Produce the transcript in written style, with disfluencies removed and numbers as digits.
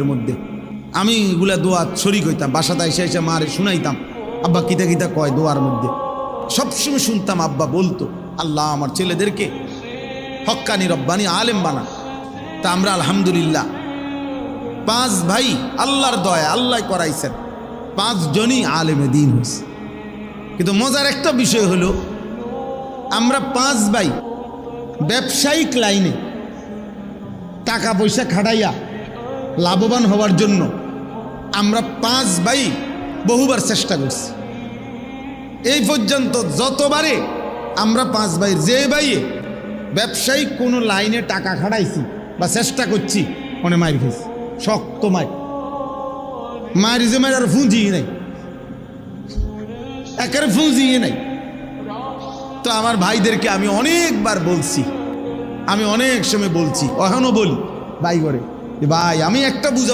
মধ্যে আমি এগুলা দোয়া শরীক হইতাম, বাসাতে এসে এসে মারে শুনাইতাম আব্বা কিতা কিতা কয় দোয়ার মধ্যে। সবসময় শুনতাম আব্বা বলতো আল্লাহ আমার ছেলেদেরকে হক্কানি রব্বানি আলেম বানা। তা আমরা আলহামদুলিল্লাহ 5 ভাই আল্লাহর দয়া আল্লাহ করাইছেন, 5 জনই আলেমে দিন হয়েছে। কিন্তু মজার একটা বিষয় হলো আমরা 5 ভাই ব্যবসায়িক লাইনে টাকা পয়সা খাটাইয়া লাভবান হওয়ার জন্য আমরা 5 ভাই বহুবার চেষ্টা করছি। এই পর্যন্ত যতবারে আমরা 5 ভাইয়ের যে ভাইয়ে ব্যবসায়িক কোনো লাইনে টাকা খাটাইছি বা চেষ্টা করছি মনে মার খেয়েছি, শক্ত মারি যে মার আর ফুঁজিয়ে নাই, একেবারে ফুঁজিয়ে নাই। তো আমার ভাইদেরকে আমি অনেকবার বলছি, আমি অনেক সময় বলছি, এখনো বলি ভাই করে ভাই আমি একটা বুঝা